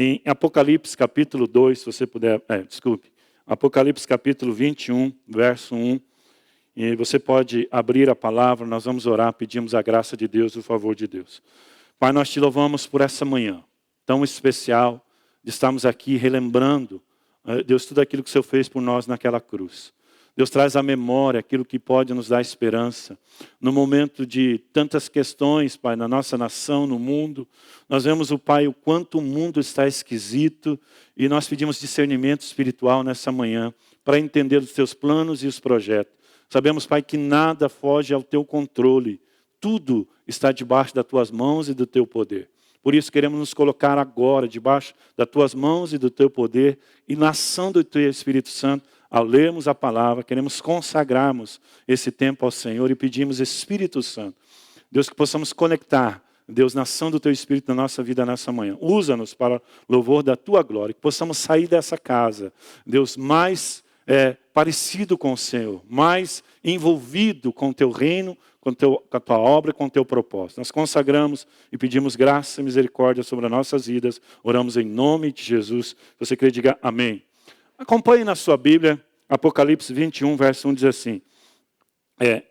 Em Apocalipse capítulo 2, se você puder, Apocalipse capítulo 21, verso 1. E você pode abrir a palavra, nós vamos orar, pedimos a graça de Deus, o favor de Deus. Pai, nós te louvamos por essa manhã tão especial de estarmos aqui relembrando, Deus, tudo aquilo que o Senhor fez por nós naquela cruz. Deus traz à memória aquilo que pode nos dar esperança. No momento de tantas questões, Pai, na nossa nação, no mundo, nós vemos, Pai, o quanto o mundo está esquisito e nós pedimos discernimento espiritual nessa manhã para entender os teus planos e os projetos. Sabemos, Pai, que nada foge ao teu controle. Tudo está debaixo das tuas mãos e do teu poder. Por isso queremos nos colocar agora debaixo das tuas mãos e do teu poder e na ação do teu Espírito Santo. Ao lermos a palavra, queremos consagrarmos esse tempo ao Senhor e pedimos, Espírito Santo, Deus, que possamos conectar, Deus, na ação do Teu Espírito na nossa vida nessa manhã. Usa-nos para louvor da Tua glória, que possamos sair dessa casa, Deus, mais parecido com o Senhor, mais envolvido com o Teu reino, com a Tua obra, com o Teu propósito. Nós consagramos e pedimos graça e misericórdia sobre as nossas vidas. Oramos em nome de Jesus. Se você crê, diga amém. Acompanhe na sua Bíblia, Apocalipse 21, verso 1 diz assim.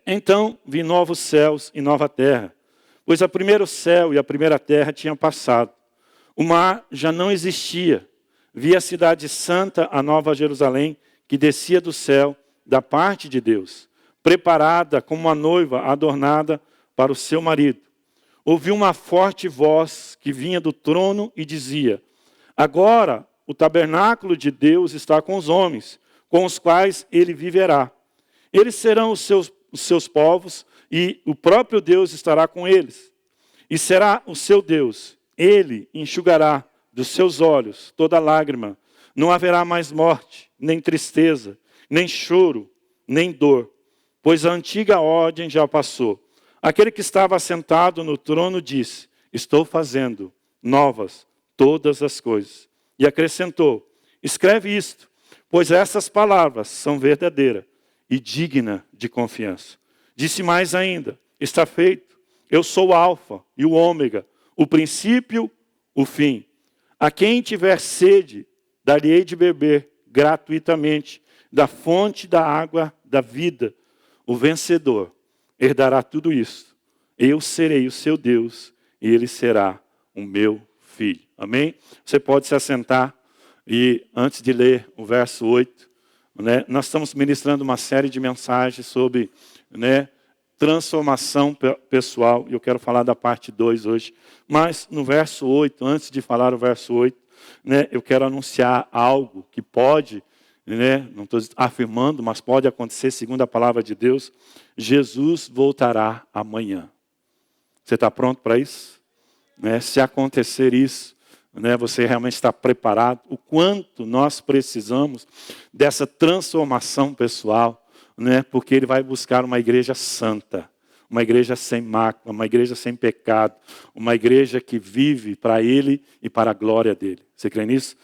Então vi novos céus e nova terra, pois o primeiro céu e a primeira terra tinham passado. O mar já não existia. Vi a cidade santa, a nova Jerusalém, que descia do céu, da parte de Deus, preparada como uma noiva adornada para o seu marido. Ouvi uma forte voz que vinha do trono e dizia, agora o tabernáculo de Deus está com os homens, com os quais ele viverá. Eles serão os seus povos e o próprio Deus estará com eles. E será o seu Deus. Ele enxugará dos seus olhos toda lágrima. Não haverá mais morte, nem tristeza, nem choro, nem dor, pois a antiga ordem já passou. Aquele que estava assentado no trono disse, estou fazendo novas todas as coisas. E acrescentou, escreve isto, pois essas palavras são verdadeiras e dignas de confiança. Disse mais ainda, está feito, eu sou o alfa e o ômega, o princípio, o fim. A quem tiver sede, dar-lhe-ei de beber gratuitamente da fonte da água da vida. O vencedor herdará tudo isso. Eu serei o seu Deus e ele será o meu filho. Amém? Você pode se assentar e antes de ler o verso 8, nós estamos ministrando uma série de mensagens sobre transformação pessoal e eu quero falar da parte 2 hoje. Mas no verso 8, antes de falar o verso 8, eu quero anunciar algo que pode, não estou afirmando, mas pode acontecer segundo a palavra de Deus. Jesus voltará amanhã. Você está pronto para isso? Se acontecer isso, você realmente está preparado? O quanto nós precisamos dessa transformação pessoal, porque Ele vai buscar uma igreja santa, uma igreja sem mácula, uma igreja sem pecado, uma igreja que vive para Ele e para a glória dEle. Você crê nisso?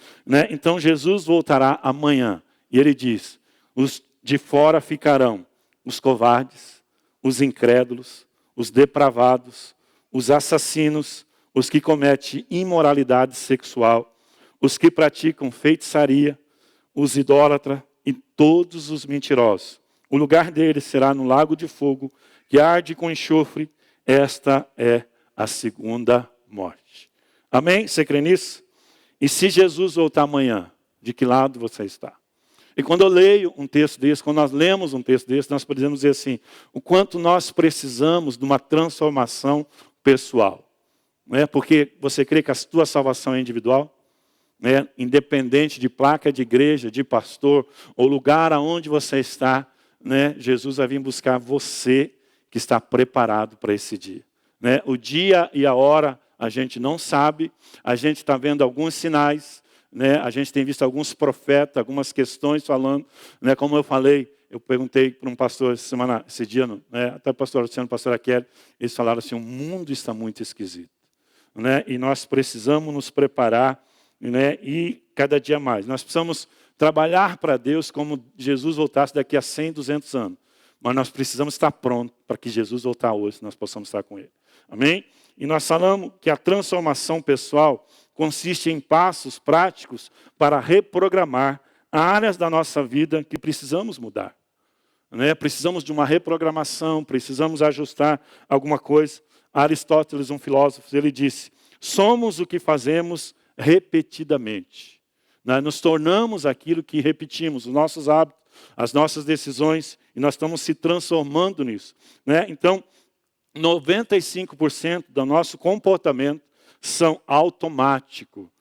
Então Jesus voltará amanhã. E Ele diz, os de fora ficarão os covardes, os incrédulos, os depravados, os assassinos, os que cometem imoralidade sexual, os que praticam feitiçaria, os idólatras e todos os mentirosos. O lugar deles será no lago de fogo, que arde com enxofre. Esta é a segunda morte. Amém? Você crê nisso? E se Jesus voltar amanhã, de que lado você está? E quando eu leio um texto desse, quando nós lemos um texto desse, nós podemos dizer assim, o quanto nós precisamos de uma transformação pessoal. Porque você crê que a tua salvação é individual? Independente de placa de igreja, de pastor, ou lugar aonde você está, Jesus vai vir buscar você que está preparado para esse dia. O dia e a hora a gente não sabe, a gente está vendo alguns sinais, a gente tem visto alguns profetas, algumas questões falando, como eu falei, eu perguntei para um pastor esse dia, até o pastor Luciano, o pastor Aquele, eles falaram assim, o mundo está muito esquisito. E nós precisamos nos preparar e cada dia mais. Nós precisamos trabalhar para Deus como Jesus voltasse daqui a 100, 200 anos. Mas nós precisamos estar prontos para que Jesus voltar hoje, nós possamos estar com Ele. Amém? E nós falamos que a transformação pessoal consiste em passos práticos para reprogramar áreas da nossa vida que precisamos mudar. Precisamos de uma reprogramação, precisamos ajustar alguma coisa. Aristóteles, um filósofo, ele disse: somos o que fazemos repetidamente. Nós nos tornamos aquilo que repetimos, os nossos hábitos, as nossas decisões, e nós estamos se transformando nisso. Então, 95% do nosso comportamento são automático,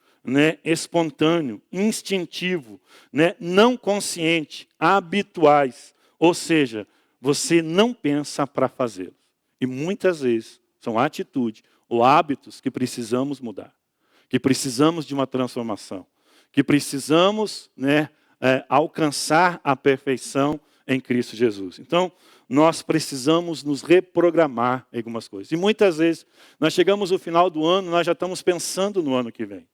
espontâneo, instintivo, não consciente, habituais. Ou seja, você não pensa para fazê-los. E muitas vezes são atitudes ou hábitos que precisamos mudar, que precisamos de uma transformação, que precisamos alcançar a perfeição em Cristo Jesus. Então, nós precisamos nos reprogramar em algumas coisas. E muitas vezes, nós chegamos no final do ano, nós já estamos pensando no ano que vem.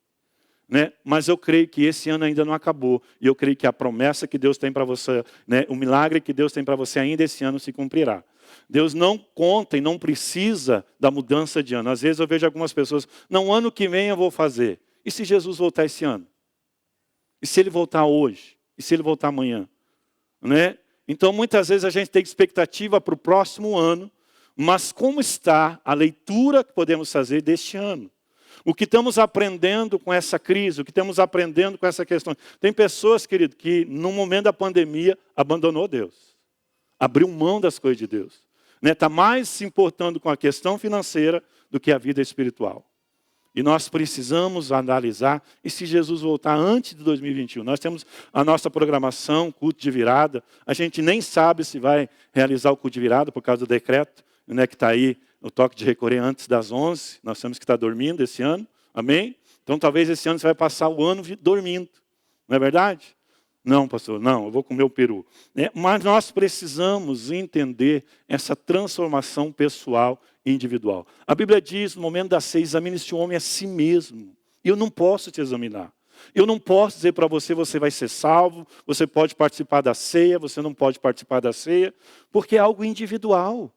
Mas eu creio que esse ano ainda não acabou. E eu creio que a promessa que Deus tem para você, o milagre que Deus tem para você ainda esse ano se cumprirá. Deus não conta e não precisa da mudança de ano. Às vezes eu vejo algumas pessoas, não, ano que vem eu vou fazer. E se Jesus voltar esse ano? E se Ele voltar hoje? E se Ele voltar amanhã? Então muitas vezes a gente tem expectativa para o próximo ano, mas como está a leitura que podemos fazer deste ano? O que estamos aprendendo com essa crise, o que estamos aprendendo com essa questão. Tem pessoas, querido, que no momento da pandemia abandonou Deus. Abriu mão das coisas de Deus. Está mais se importando com a questão financeira do que a vida espiritual. E nós precisamos analisar, e se Jesus voltar antes de 2021? Nós temos a nossa programação, culto de virada. A gente nem sabe se vai realizar o culto de virada por causa do decreto, que está aí, o toque de recolher antes das 11. Nós temos que estar dormindo esse ano. Amém? Então talvez esse ano você vai passar o ano dormindo. Não é verdade? Não, pastor, não, eu vou comer o peru. Mas nós precisamos entender essa transformação pessoal e individual. A Bíblia diz, no momento da ceia, examine-se o homem a si mesmo. E eu não posso te examinar. Eu não posso dizer para você, você vai ser salvo, você pode participar da ceia, você não pode participar da ceia, porque é algo individual.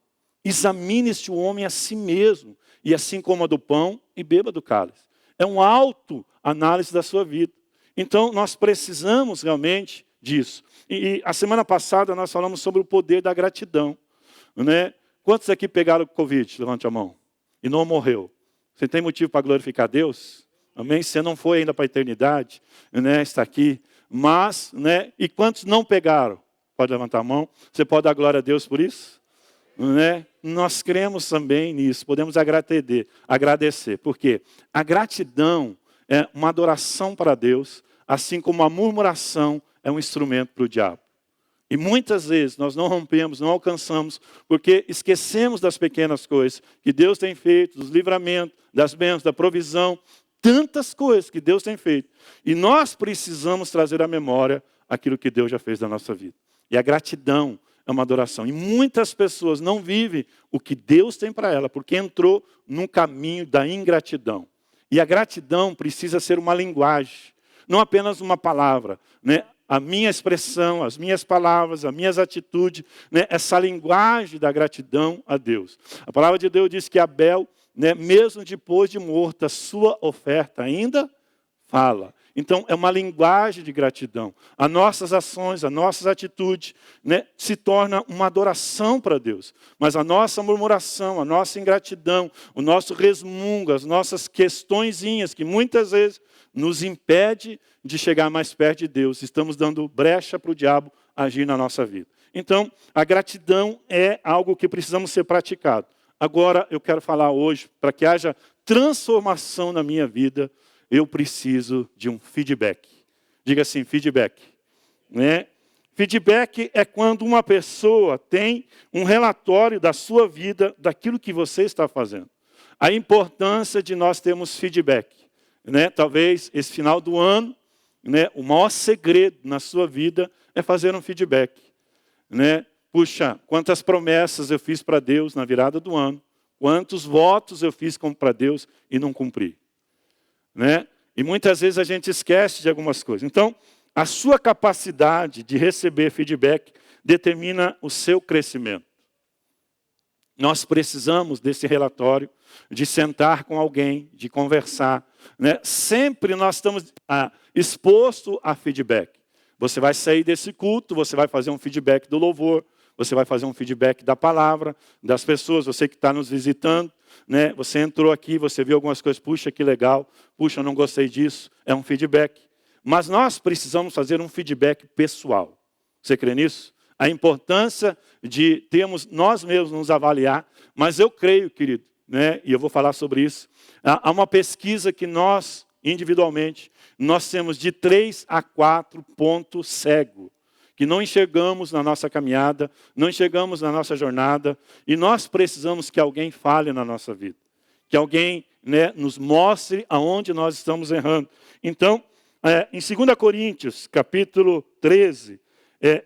Examine-se o homem a si mesmo, e assim coma do pão e beba do cálice. É uma autoanálise da sua vida. Então, nós precisamos realmente disso. E a semana passada nós falamos sobre o poder da gratidão. Quantos aqui pegaram o Covid? Levante a mão. E não morreu. Você tem motivo para glorificar Deus? Amém? Você não foi ainda para a eternidade, está aqui. Mas, e quantos não pegaram? Pode levantar a mão. Você pode dar glória a Deus por isso? Nós cremos também nisso, podemos agradecer, porque a gratidão é uma adoração para Deus, assim como a murmuração é um instrumento para o diabo. E muitas vezes nós não rompemos, não alcançamos, porque esquecemos das pequenas coisas que Deus tem feito, dos livramentos, das bênçãos, da provisão, tantas coisas que Deus tem feito. E nós precisamos trazer à memória aquilo que Deus já fez na nossa vida. E a gratidão é uma adoração. E muitas pessoas não vivem o que Deus tem para ela, porque entrou num caminho da ingratidão. E a gratidão precisa ser uma linguagem, não apenas uma palavra. A minha expressão, as minhas palavras, as minhas atitudes, essa linguagem da gratidão a Deus. A palavra de Deus diz que Abel, mesmo depois de morta, sua oferta ainda fala. Então, é uma linguagem de gratidão. As nossas ações, as nossas atitudes, se torna uma adoração para Deus. Mas a nossa murmuração, a nossa ingratidão, o nosso resmungo, as nossas questõezinhas, que muitas vezes nos impede de chegar mais perto de Deus. Estamos dando brecha para o diabo agir na nossa vida. Então, a gratidão é algo que precisamos ser praticado. Agora, eu quero falar hoje, para que haja transformação na minha vida, eu preciso de um feedback. Diga assim, feedback. Feedback é quando uma pessoa tem um relatório da sua vida, daquilo que você está fazendo. A importância de nós termos feedback. Talvez esse final do ano, o maior segredo na sua vida é fazer um feedback. Puxa, quantas promessas eu fiz para Deus na virada do ano, quantos votos eu fiz para Deus e não cumpri. E muitas vezes a gente esquece de algumas coisas. Então, a sua capacidade de receber feedback determina o seu crescimento. Nós precisamos desse relatório, de sentar com alguém, de conversar, né? Sempre nós estamos expostos a feedback. Você vai sair desse culto, você vai fazer um feedback do louvor, você vai fazer um feedback da palavra, das pessoas, você que está nos visitando, né? Você entrou aqui, você viu algumas coisas, puxa, que legal, puxa, eu não gostei disso, é um feedback. Mas nós precisamos fazer um feedback pessoal. Você crê nisso? A importância de termos nós mesmos nos avaliar, mas eu creio, querido, né? E eu vou falar sobre isso. Há uma pesquisa que nós, individualmente, nós temos de 3 a 4 pontos cegos, que não enxergamos na nossa caminhada, não enxergamos na nossa jornada, e nós precisamos que alguém fale na nossa vida. Que alguém, né, nos mostre aonde nós estamos errando. Então, em 2 Coríntios, capítulo 13,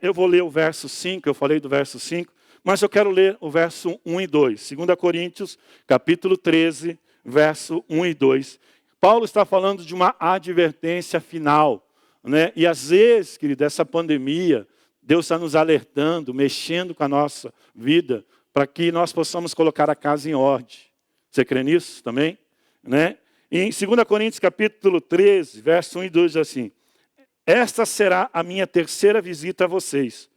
eu vou ler o verso 5, eu falei do verso 5, mas eu quero ler o verso 1 e 2. 2 Coríntios, capítulo 13, verso 1 e 2. Paulo está falando de uma advertência final, né? E às vezes, querido, essa pandemia, Deus está nos alertando, mexendo com a nossa vida, para que nós possamos colocar a casa em ordem. Você crê nisso também? Né? E em 2 Coríntios, capítulo 13, verso 1 e 2, diz assim: esta será a minha terceira visita a vocês.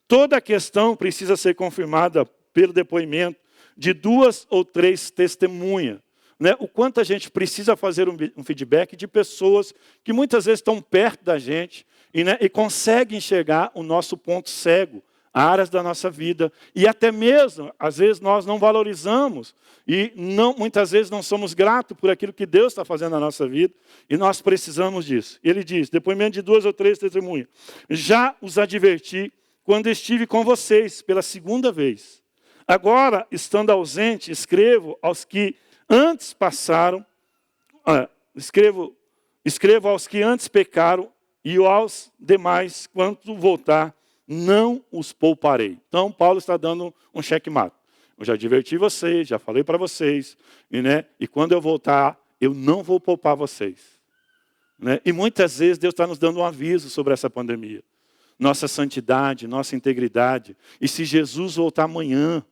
Toda a questão precisa ser confirmada pelo depoimento de 2 ou 3 testemunhas. Né? O quanto a gente precisa fazer um feedback de pessoas que muitas vezes estão perto da gente e conseguem enxergar o nosso ponto cego, áreas da nossa vida. E até mesmo, às vezes, nós não valorizamos e muitas vezes não somos gratos por aquilo que Deus está fazendo na nossa vida. E nós precisamos disso. Ele diz, depoimento de 2 ou 3 testemunhas. Já os adverti quando estive com vocês pela segunda vez. Agora, estando ausente, escrevo aos que antes passaram, escrevo aos que antes pecaram e aos demais, quando voltar, não os pouparei. Então, Paulo está dando um checkmate. Eu já adverti vocês, já falei para vocês, e quando eu voltar, eu não vou poupar vocês. Né? E muitas vezes Deus está nos dando um aviso sobre essa pandemia. Nossa santidade, nossa integridade. E se Jesus voltar amanhã,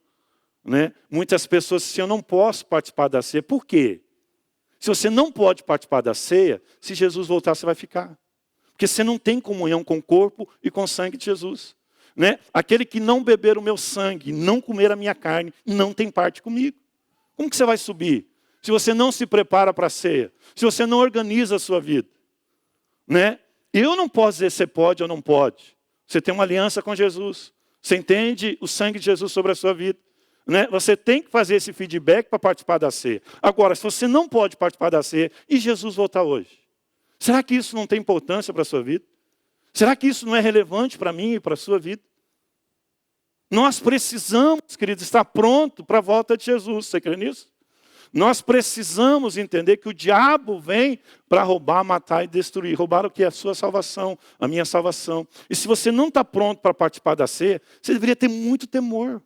né? Muitas pessoas dizem, eu não posso participar da ceia. Por quê? Se você não pode participar da ceia, se Jesus voltar, você vai ficar. Porque você não tem comunhão com o corpo e com o sangue de Jesus. Né? Aquele que não beber o meu sangue, não comer a minha carne, não tem parte comigo. Como que você vai subir? Se você não se prepara para a ceia. Se você não organiza a sua vida. Né? Eu não posso dizer se pode ou não pode. Você tem uma aliança com Jesus. Você entende o sangue de Jesus sobre a sua vida. Né? Você tem que fazer esse feedback para participar da ceia. Agora, se você não pode participar da ceia, e Jesus voltar hoje? Será que isso não tem importância para a sua vida? Será que isso não é relevante para mim e para a sua vida? Nós precisamos, queridos, estar pronto para a volta de Jesus. Você crê nisso? Nós precisamos entender que o diabo vem para roubar, matar e destruir. Roubar o que é a sua salvação, a minha salvação. E se você não está pronto para participar da ceia, você deveria ter muito temor.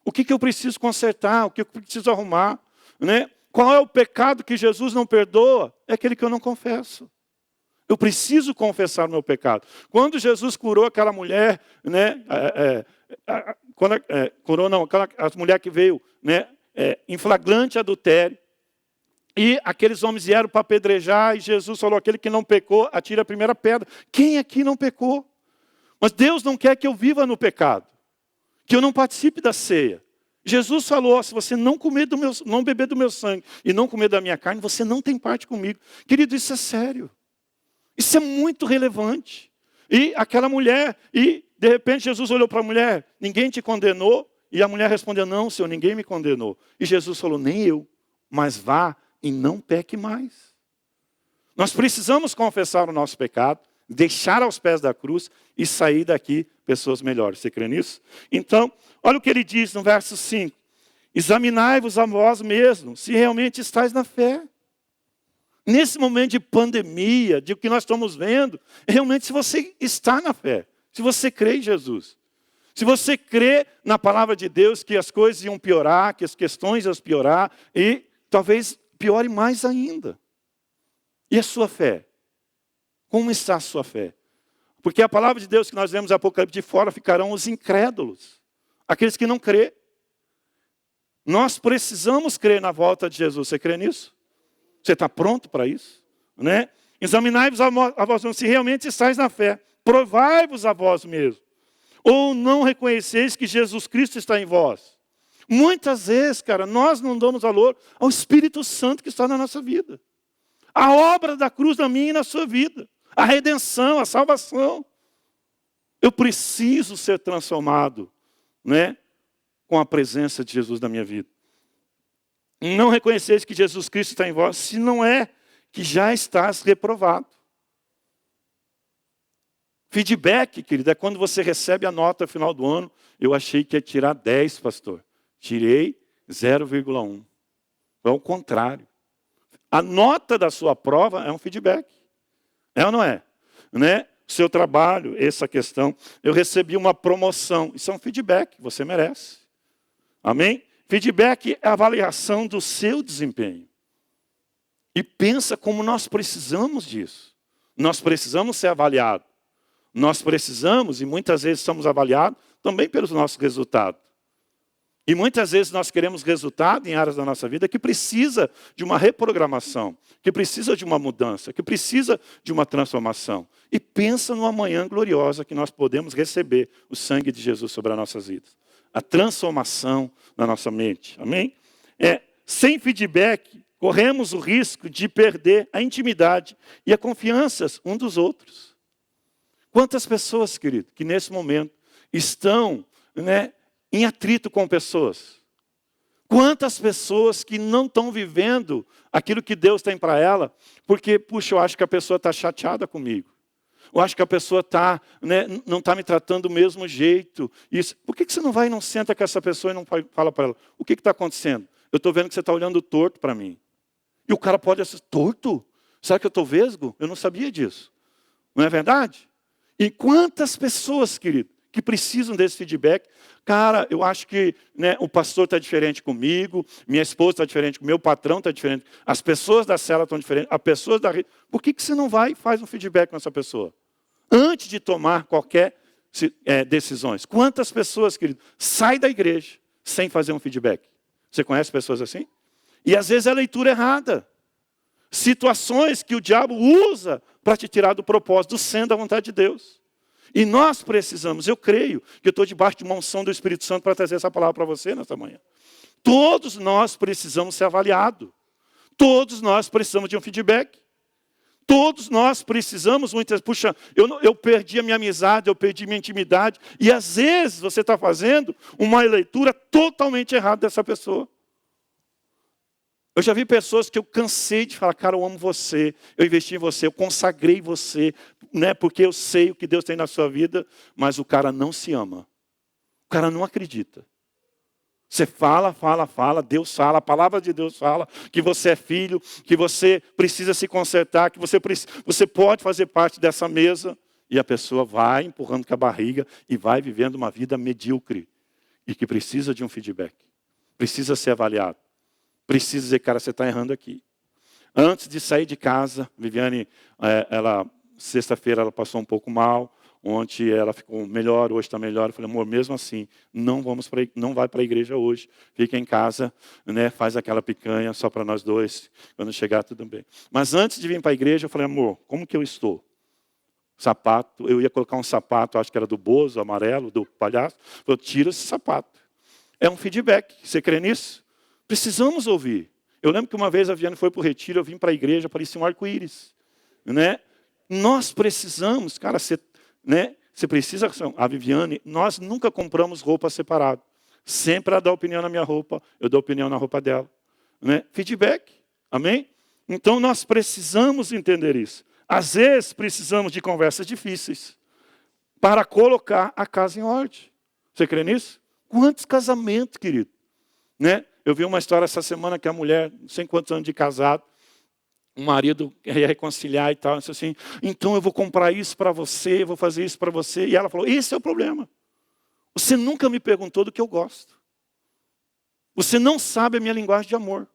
O que eu preciso consertar? O que eu preciso arrumar? Né? Qual é o pecado que Jesus não perdoa? É aquele que eu não confesso. Eu preciso confessar o meu pecado. Quando Jesus curou aquela mulher, né, aquela mulher que veio, né, em flagrante adultério, e aqueles homens vieram para apedrejar, e Jesus falou, aquele que não pecou, atira a primeira pedra. Quem aqui não pecou? Mas Deus não quer que eu viva no pecado. Que eu não participe da ceia. Jesus falou, se você não beber do meu sangue e não comer da minha carne, você não tem parte comigo. Querido, isso é sério. Isso é muito relevante. E aquela mulher, e de repente Jesus olhou para a mulher, ninguém te condenou? E a mulher respondeu, não, Senhor, ninguém me condenou. E Jesus falou, nem eu, mas vá e não peque mais. Nós precisamos confessar o nosso pecado, deixar aos pés da cruz e sair daqui pessoas melhores. Você crê nisso? Então, olha o que ele diz no verso 5. Examinai-vos a vós mesmos, se realmente estáis na fé. Nesse momento de pandemia, de o que nós estamos vendo, realmente se você está na fé, se você crê em Jesus. Se você crê na palavra de Deus que as coisas iam piorar, que as questões iam piorar, e talvez piore mais ainda. E a sua fé? Como está a sua fé? Porque a palavra de Deus que nós vemos em Apocalipse, de fora ficarão os incrédulos. Aqueles que não crê. Nós precisamos crer na volta de Jesus. Você crê nisso? Você está pronto para isso? Né? Examinai-vos a vós mesmos, se realmente estáis na fé. Provai-vos a vós mesmos. Ou não reconheceis que Jesus Cristo está em vós? Muitas vezes, cara, nós não damos valor ao Espírito Santo que está na nossa vida. A obra da cruz na minha e na sua vida. A redenção, a salvação. Eu preciso ser transformado, né, com a presença de Jesus na minha vida. Não reconheceis que Jesus Cristo está em vós, se não é que já estás reprovado. Feedback, querido, é quando você recebe a nota no final do ano. Eu achei que ia tirar 10, pastor. Tirei 0,1. É o contrário. A nota da sua prova é um feedback. É ou não é? Né? Seu trabalho, essa questão. Eu recebi uma promoção. Isso é um feedback, você merece. Amém? Feedback é a avaliação do seu desempenho. E pensa como nós precisamos disso. Nós precisamos ser avaliados. Nós precisamos, e muitas vezes somos avaliados, também pelos nossos resultados. E muitas vezes nós queremos resultado em áreas da nossa vida que precisa de uma reprogramação, que precisa de uma mudança, que precisa de uma transformação. E pensa numa manhã gloriosa que nós podemos receber o sangue de Jesus sobre as nossas vidas. A transformação na nossa mente. Amém? Sem feedback, corremos o risco de perder a intimidade e a confiança uns dos outros. Quantas pessoas, querido, que nesse momento estão, né, em atrito com pessoas? Quantas pessoas que não estão vivendo aquilo que Deus tem para ela, porque, puxa, eu acho que a pessoa está chateada comigo. Eu acho que a pessoa né, não está me tratando do mesmo jeito. Isso. Por que você não vai e não senta com essa pessoa e não fala para ela? O que está acontecendo? Eu estou vendo que você está olhando torto para mim. E o cara pode assistir, torto? Será que eu estou vesgo? Eu não sabia disso. Não é verdade? E quantas pessoas, querido, que precisam desse feedback? Cara, eu acho que, né, o pastor está diferente comigo, minha esposa está diferente comigo, meu patrão está diferente, as pessoas da cela estão diferentes, as pessoas da rede. Por que você não vai e faz um feedback com essa pessoa? Antes de tomar qualquer decisões. Quantas pessoas, querido, saem da igreja sem fazer um feedback? Você conhece pessoas assim? E às vezes é a leitura errada. Situações que o diabo usa para te tirar do propósito, do centro da vontade de Deus. E nós precisamos, eu creio, que eu estou debaixo de uma unção do Espírito Santo para trazer essa palavra para você nesta manhã. Todos nós precisamos ser avaliados. Todos nós precisamos de um feedback. Todos nós precisamos, muitas vezes, puxa, eu perdi a minha amizade, eu perdi minha intimidade. E às vezes você está fazendo uma leitura totalmente errada dessa pessoa. Eu já vi pessoas que eu cansei de falar, cara, eu amo você, eu investi em você, eu consagrei você, né, porque eu sei o que Deus tem na sua vida, mas o cara não se ama. O cara não acredita. Você fala, Deus fala, a palavra de Deus fala, que você é filho, que você precisa se consertar, que você pode fazer parte dessa mesa, e a pessoa vai empurrando com a barriga e vai vivendo uma vida medíocre, e que precisa de um feedback, precisa ser avaliado. Precisa dizer, cara, você está errando aqui. Antes de sair de casa, Viviane, sexta-feira ela passou um pouco mal, ontem ela ficou melhor, hoje está melhor. Eu falei, amor, mesmo assim, não vai para a igreja hoje. Fica em casa, né, faz aquela picanha só para nós dois. Quando chegar, tudo bem. Mas antes de vir para a igreja, eu falei, amor, como que eu estou? Sapato, eu ia colocar um sapato, acho que era do Bozo, amarelo, do palhaço. Eu falei, tira esse sapato. É um feedback. Você crê nisso? Precisamos ouvir. Eu lembro que uma vez a Viviane foi para o retiro, eu vim para a igreja, parecia um arco-íris. Né? Nós precisamos, cara, você precisa, a Viviane, nós nunca compramos roupa separada. Sempre ela dá opinião na minha roupa, eu dou opinião na roupa dela. Né? Feedback, amém? Então nós precisamos entender isso. Às vezes precisamos de conversas difíceis para colocar a casa em ordem. Você crê nisso? Quantos casamentos, querido? Né? Eu vi uma história essa semana que a mulher, não sei quantos anos de casado, o marido ia reconciliar e tal, disse assim, então eu vou comprar isso para você, vou fazer isso para você. E ela falou, esse é o problema. Você nunca me perguntou do que eu gosto. Você não sabe a minha linguagem de amor.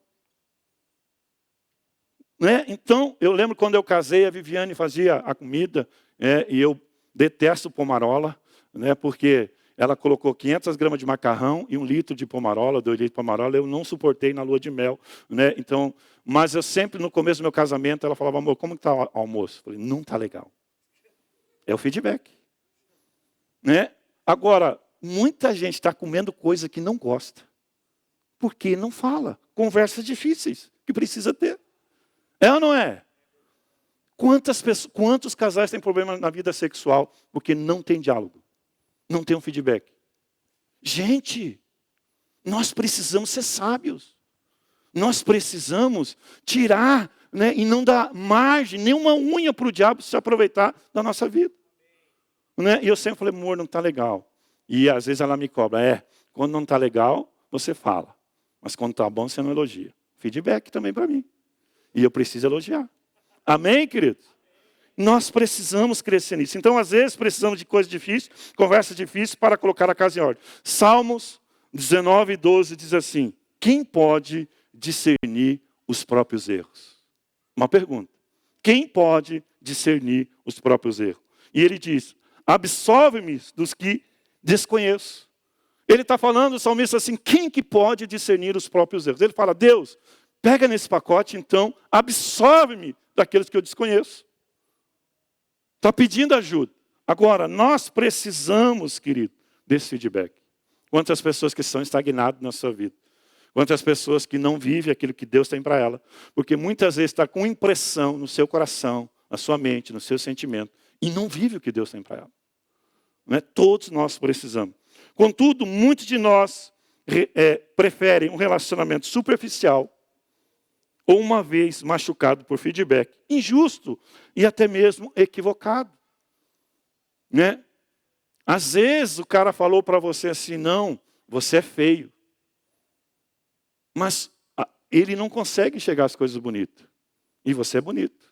Né? Então, eu lembro quando eu casei, a Viviane fazia a comida, e eu detesto pomarola, né, porque ela colocou 500 gramas de macarrão e 1 litro de pomarola, 2 litros de pomarola. Eu não suportei na lua de mel, né? Então, mas eu sempre, no começo do meu casamento, ela falava, amor, como está o almoço? Eu falei, não está legal. É o feedback. Né? Agora, muita gente está comendo coisa que não gosta. Porque não fala. Conversas difíceis que precisa ter. É ou não é? Quantos casais têm problema na vida sexual porque não tem diálogo? Não tem um feedback? Gente, nós precisamos ser sábios. Nós precisamos tirar, né, e não dar margem, nenhuma unha para o diabo se aproveitar da nossa vida. Né? E eu sempre falei, amor, não está legal. E às vezes ela me cobra, quando não está legal, você fala. Mas quando está bom, você não elogia. Feedback também para mim. E eu preciso elogiar. Amém, queridos? Nós precisamos crescer nisso. Então, às vezes, precisamos de coisas difíceis, conversas difíceis para colocar a casa em ordem. Salmos 19, 12 diz assim, quem pode discernir os próprios erros? Uma pergunta. Quem pode discernir os próprios erros? E ele diz, absolve-me dos que desconheço. Ele está falando, o salmista, assim, quem que pode discernir os próprios erros? Ele fala, Deus, pega nesse pacote, então, absolve-me daqueles que eu desconheço. Está pedindo ajuda. Agora, nós precisamos, querido, desse feedback. Quantas pessoas que estão estagnadas na sua vida? Quantas pessoas que não vivem aquilo que Deus tem para ela? Porque muitas vezes está com impressão no seu coração, na sua mente, no seu sentimento, e não vive o que Deus tem para ela. Não é? Todos nós precisamos. Contudo, muitos de nós preferem um relacionamento superficial ou uma vez machucado por feedback injusto e até mesmo equivocado. Né? Às vezes o cara falou para você assim, não, você é feio. Mas ele não consegue enxergar as coisas bonitas. E você é bonito.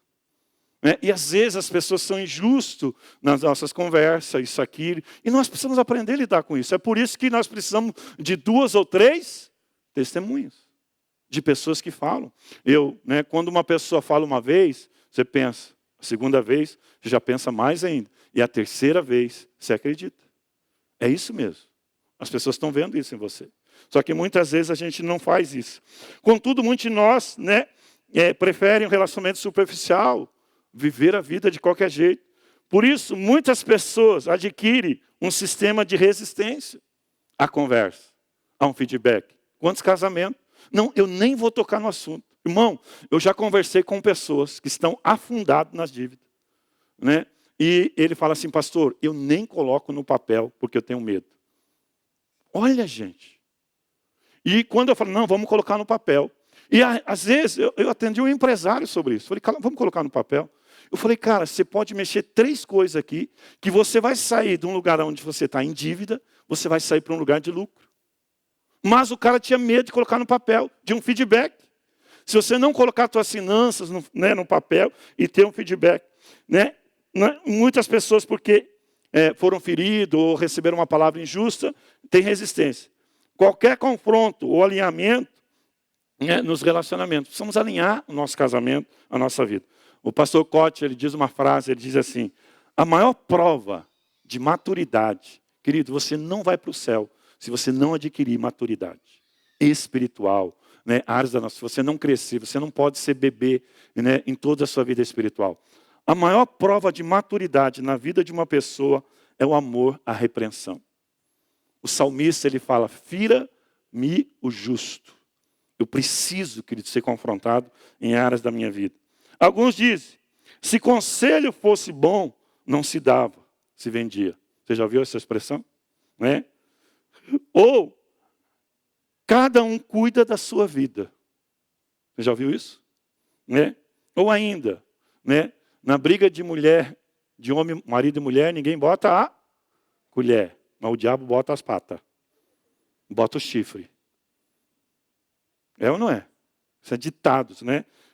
Né? E às vezes as pessoas são injustas nas nossas conversas, isso, aquilo. E nós precisamos aprender a lidar com isso. É por isso que nós precisamos de 2 ou 3 testemunhas. De pessoas que falam. Quando uma pessoa fala uma vez, você pensa. A segunda vez, você já pensa mais ainda. E a terceira vez, você acredita. É isso mesmo. As pessoas estão vendo isso em você. Só que muitas vezes a gente não faz isso. Contudo, muitos de nós preferem um relacionamento superficial, viver a vida de qualquer jeito. Por isso, muitas pessoas adquirem um sistema de resistência à conversa, a um feedback. Quantos casamentos? Não, eu nem vou tocar no assunto. Irmão, eu já conversei com pessoas que estão afundadas nas dívidas. Né? E ele fala assim, pastor, eu nem coloco no papel porque eu tenho medo. Olha, gente. E quando eu falo, não, vamos colocar no papel. E às vezes eu atendi um empresário sobre isso. Falei, cara, vamos colocar no papel. Eu falei, cara, você pode mexer 3 coisas aqui, que você vai sair de um lugar onde você está em dívida, você vai sair para um lugar de lucro. Mas o cara tinha medo de colocar no papel, de um feedback. Se você não colocar suas finanças no papel e ter um feedback. Muitas pessoas, porque foram feridos ou receberam uma palavra injusta, têm resistência. Qualquer confronto ou alinhamento nos relacionamentos. Precisamos alinhar o nosso casamento, a nossa vida. O pastor Cote, ele diz uma frase, ele diz assim, a maior prova de maturidade, querido, você não vai para o céu se você não adquirir maturidade espiritual, áreas da nossa, se você não crescer, você não pode ser bebê em toda a sua vida espiritual. A maior prova de maturidade na vida de uma pessoa é o amor à repreensão. O salmista, ele fala, fira-me o justo. Eu preciso, querido, ser confrontado em áreas da minha vida. Alguns dizem, se conselho fosse bom, não se dava, se vendia. Você já ouviu essa expressão? Ou, cada um cuida da sua vida. Você já ouviu isso? Ou ainda, na briga de mulher, de homem, marido e mulher, ninguém bota a colher, mas o diabo bota as patas. Bota o chifre. É ou não é? Isso é ditados,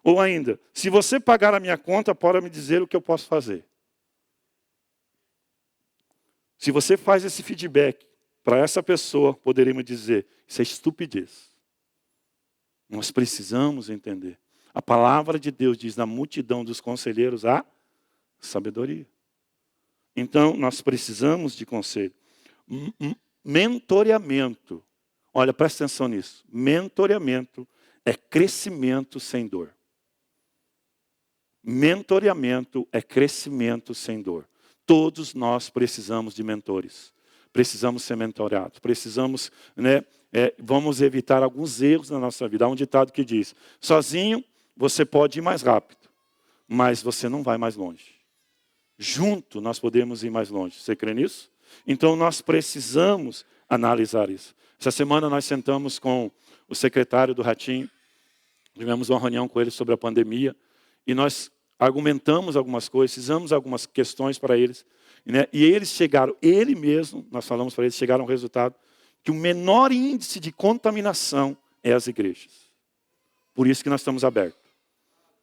Ou ainda, se você pagar a minha conta, pode me dizer o que eu posso fazer. Se você faz esse feedback para essa pessoa, poderíamos dizer, isso é estupidez. Nós precisamos entender. A palavra de Deus diz, na multidão dos conselheiros, há sabedoria. Então, nós precisamos de conselho. Mentoreamento. Olha, presta atenção nisso. Mentoreamento é crescimento sem dor. Mentoreamento é crescimento sem dor. Todos nós precisamos de mentores. Precisamos ser mentoreados. Precisamos, vamos evitar alguns erros na nossa vida. Há um ditado que diz, sozinho você pode ir mais rápido, mas você não vai mais longe. Junto nós podemos ir mais longe. Você crê nisso? Então nós precisamos analisar isso. Essa semana nós sentamos com o secretário do Ratinho, tivemos uma reunião com ele sobre a pandemia, e nós argumentamos algumas coisas, fizemos algumas questões para eles, né? E eles chegaram, ele mesmo, nós falamos para eles, chegaram ao resultado que o menor índice de contaminação é as igrejas. Por isso que nós estamos abertos.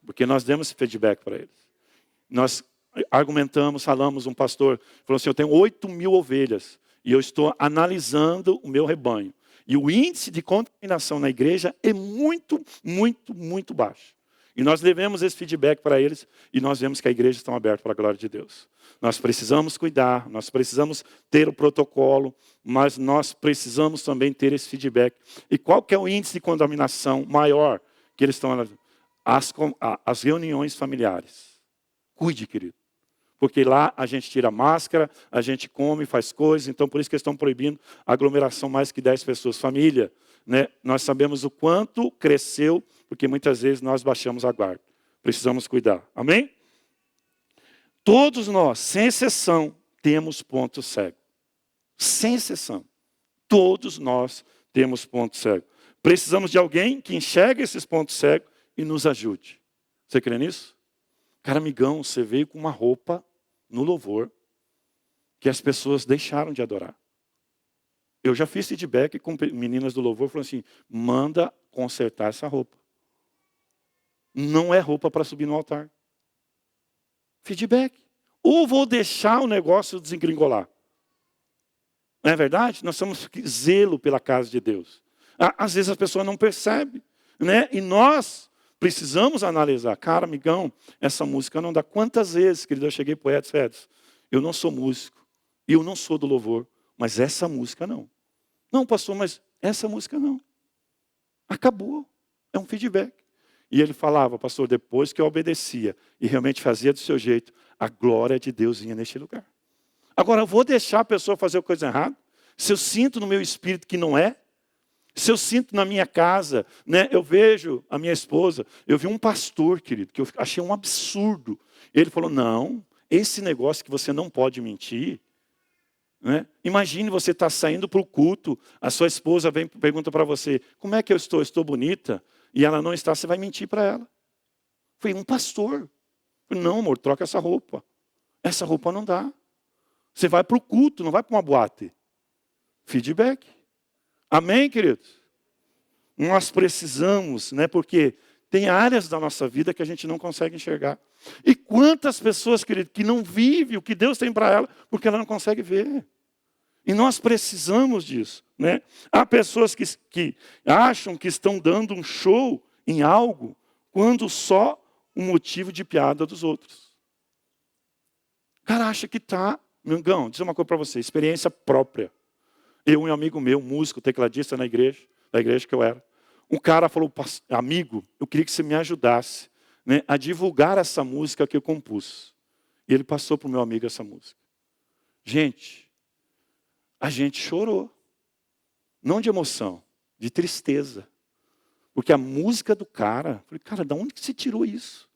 Porque nós demos esse feedback para eles. Nós argumentamos, falamos, um pastor falou assim, eu tenho 8.000 ovelhas e eu estou analisando o meu rebanho. E o índice de contaminação na igreja é muito, muito, muito baixo. E nós levamos esse feedback para eles e nós vemos que a igreja está aberta para a glória de Deus. Nós precisamos cuidar, nós precisamos ter o protocolo, mas nós precisamos também ter esse feedback. E qual que é o índice de contaminação maior que eles estão analisando? As reuniões familiares. Cuide, querido. Porque lá a gente tira a máscara, a gente come, faz coisas, então por isso que eles estão proibindo aglomeração mais que 10 pessoas. Família, né? Nós sabemos o quanto cresceu, porque muitas vezes nós baixamos a guarda. Precisamos cuidar. Amém? Todos nós, sem exceção, temos ponto cego. Sem exceção. Todos nós temos ponto cego. Precisamos de alguém que enxergue esses pontos cegos e nos ajude. Você crê nisso? Cara, amigão, você veio com uma roupa no louvor que as pessoas deixaram de adorar. Eu já fiz feedback com meninas do louvor, falando assim, manda consertar essa roupa. Não é roupa para subir no altar. Feedback. Ou vou deixar o negócio desengringolar. Não é verdade? Nós temos zelo pela casa de Deus. Às vezes a pessoa não percebe, né? E nós precisamos analisar. Cara, amigão, essa música não dá. Quantas vezes, querido, eu cheguei para o Edson, eu não sou músico, eu não sou do louvor, mas essa música não. Não, pastor, mas essa música não. Acabou. É um feedback. E ele falava, pastor, depois que eu obedecia e realmente fazia do seu jeito, a glória de Deus vinha neste lugar. Agora, eu vou deixar a pessoa fazer coisa errada? Se eu sinto no meu espírito que não é? Se eu sinto na minha casa, né, eu vejo a minha esposa, eu vi um pastor, querido, que eu achei um absurdo. Ele falou, não, esse negócio que você não pode mentir, né? Imagine você estar saindo para o culto, a sua esposa vem e pergunta para você, como é que eu estou? Estou bonita? E ela não está, você vai mentir para ela. Foi um pastor. Não, amor, troca essa roupa. Essa roupa não dá. Você vai para o culto, não vai para uma boate. Feedback. Amém, queridos? Nós precisamos, né? Porque tem áreas da nossa vida que a gente não consegue enxergar. E quantas pessoas, querido, que não vivem o que Deus tem para ela, porque ela não consegue ver. E nós precisamos disso, né? Há pessoas que acham que estão dando um show em algo, quando só um motivo de piada dos outros. O cara acha que está... Mingão, diz uma coisa para você, experiência própria. Eu e um amigo meu, músico, tecladista na igreja, da igreja que eu era. Um cara falou, amigo, eu queria que você me ajudasse, né, a divulgar essa música que eu compus. E ele passou para o meu amigo essa música. Gente, a gente chorou. Não de emoção, de tristeza. Porque a música do cara, eu falei, cara, de onde que você tirou isso?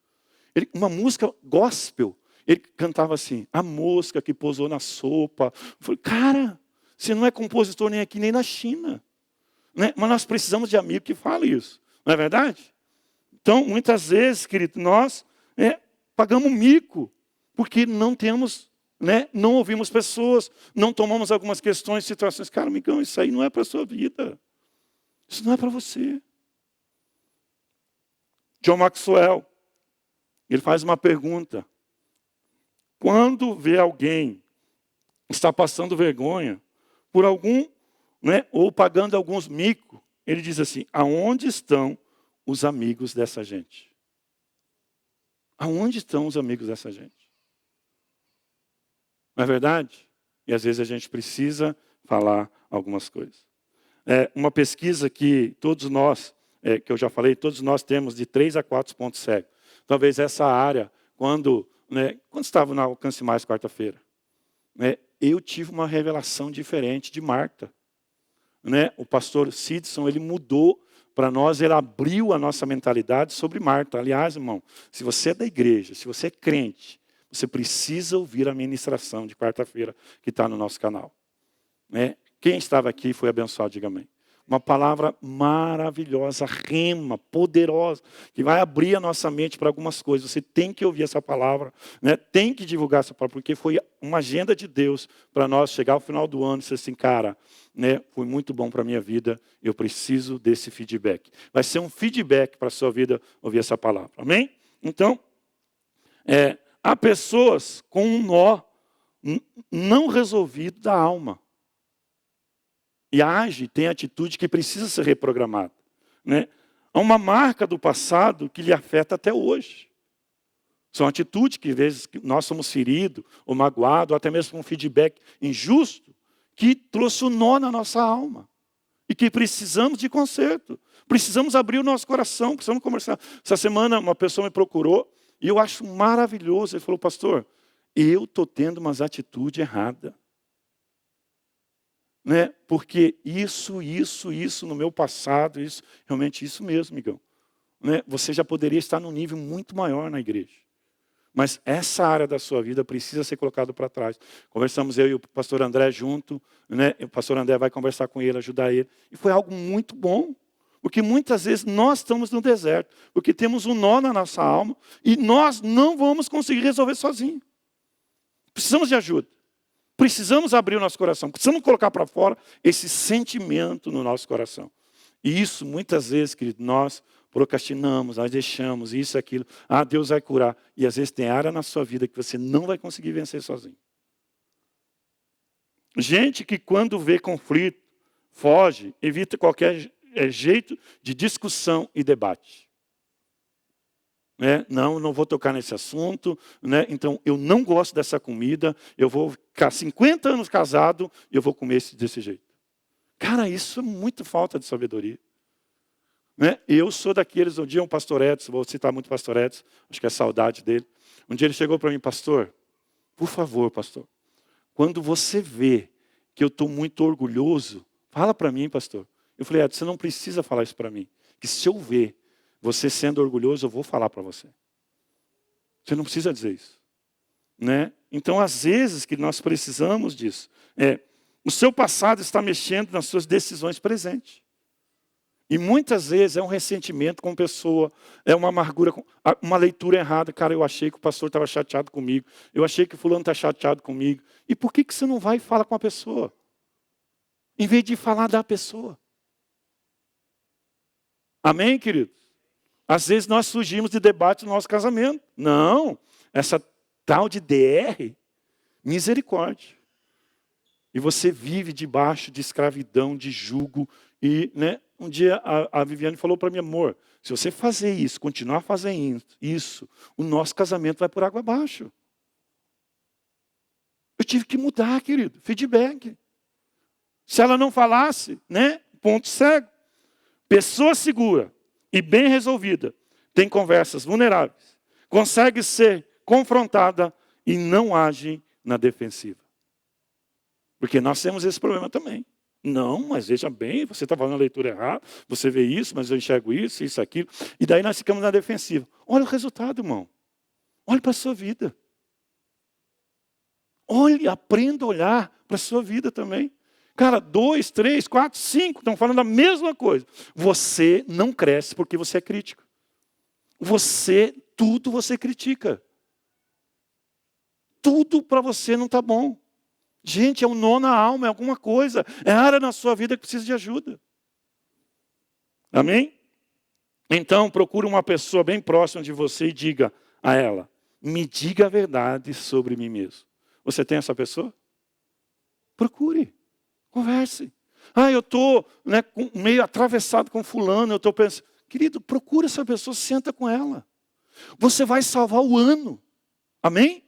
Uma música gospel. Ele cantava assim, a mosca que pousou na sopa. Eu falei, cara, você não é compositor nem aqui, nem na China. Né? Mas nós precisamos de amigo que fale isso. Não é verdade? Então, muitas vezes, querido, nós pagamos mico. Porque não temos, né, não ouvimos pessoas, não tomamos algumas questões, situações. Cara, amigão, isso aí não é para a sua vida. Isso não é para você. John Maxwell, ele faz uma pergunta. Quando vê alguém que está passando vergonha por algum, né, ou pagando alguns micos, ele diz assim, aonde estão os amigos dessa gente? Aonde estão os amigos dessa gente? Não é verdade? E às vezes a gente precisa falar algumas coisas. Uma pesquisa que todos nós, que eu já falei, todos nós temos de 3 a 4 pontos cegos. Talvez essa área, quando estava no Alcance Mais quarta-feira, eu tive uma revelação diferente de Marta. O pastor Sidson, ele mudou para nós, ele abriu a nossa mentalidade sobre Marta. Aliás, irmão, se você é da igreja, se você é crente, você precisa ouvir a ministração de quarta-feira que está no nosso canal. Quem estava aqui foi abençoado, diga amém. Uma palavra maravilhosa, rema, poderosa, que vai abrir a nossa mente para algumas coisas. Você tem que ouvir essa palavra, tem que divulgar essa palavra, porque foi uma agenda de Deus para nós chegar ao final do ano e dizer assim, cara, foi muito bom para a minha vida, eu preciso desse feedback. Vai ser um feedback para a sua vida ouvir essa palavra, amém? Então, há pessoas com um nó não resolvido da alma. E age, tem atitude que precisa ser reprogramada. Há uma marca do passado que lhe afeta até hoje. São atitudes que, às vezes, nós somos feridos, ou magoados, ou até mesmo com um feedback injusto, que trouxe um nó na nossa alma. E que precisamos de conserto. Precisamos abrir o nosso coração, precisamos conversar. Essa semana, uma pessoa me procurou, e eu acho maravilhoso. Ele falou, pastor, eu estou tendo umas atitudes erradas. Porque isso no meu passado, realmente isso mesmo, amigão. Você já poderia estar num nível muito maior na igreja. Mas essa área da sua vida precisa ser colocada para trás. Conversamos eu e o pastor André junto, o pastor André vai conversar com ele, ajudar ele. E foi algo muito bom. Porque muitas vezes nós estamos no deserto, porque temos um nó na nossa alma e nós não vamos conseguir resolver sozinhos. Precisamos de ajuda. Precisamos abrir o nosso coração, precisamos colocar para fora esse sentimento no nosso coração. E isso, muitas vezes, querido, nós procrastinamos, nós deixamos isso e aquilo. Deus vai curar. E às vezes tem área na sua vida que você não vai conseguir vencer sozinho. Gente que quando vê conflito, foge, evita qualquer jeito de discussão e debate. Não vou tocar nesse assunto, então eu não gosto dessa comida, eu vou ficar 50 anos casado e eu vou comer desse jeito. Cara, isso é muito falta de sabedoria. Eu sou daqueles, um dia um pastor Edson, vou citar muito o pastor Edson, acho que é saudade dele. Um dia ele chegou para mim, pastor, por favor, pastor, quando você vê que eu estou muito orgulhoso, fala para mim, pastor. Eu falei, Edson, você não precisa falar isso para mim, que se eu ver você sendo orgulhoso, eu vou falar para você. Você não precisa dizer isso. Então, às vezes, que nós precisamos disso. O seu passado está mexendo nas suas decisões presentes. E muitas vezes é um ressentimento com a pessoa, é uma amargura, uma leitura errada. Cara, eu achei que o pastor estava chateado comigo. Eu achei que o fulano está chateado comigo. E por que você não vai e fala com a pessoa? Em vez de falar da pessoa. Amém, queridos? Às vezes nós fugimos de debate no nosso casamento. Não, essa tal de DR, misericórdia. E você vive debaixo de escravidão, de jugo. E um dia a Viviane falou para mim, amor, se você fazer isso, continuar fazendo isso, o nosso casamento vai por água abaixo. Eu tive que mudar, querido, feedback. Se ela não falasse, ponto cego. Pessoa segura e bem resolvida, tem conversas vulneráveis, consegue ser confrontada e não age na defensiva. Porque nós temos esse problema também. Não, mas veja bem, você está fazendo a leitura errada, você vê isso, mas eu enxergo isso, isso, aquilo. E daí nós ficamos na defensiva. Olha o resultado, irmão. Olhe para a sua vida. Olhe, aprenda a olhar para a sua vida também. Cara, 2, 3, 4, 5 estão falando a mesma coisa. Você não cresce porque você é crítico. Tudo você critica. Tudo para você não está bom. Gente, é um nó na alma, é alguma coisa. É área na sua vida que precisa de ajuda. Amém? Então, procure uma pessoa bem próxima de você e diga a ela, me diga a verdade sobre mim mesmo. Você tem essa pessoa? Procure. Converse. Eu estou meio atravessado com fulano, eu estou pensando. Querido, procura essa pessoa, senta com ela. Você vai salvar o ano. Amém?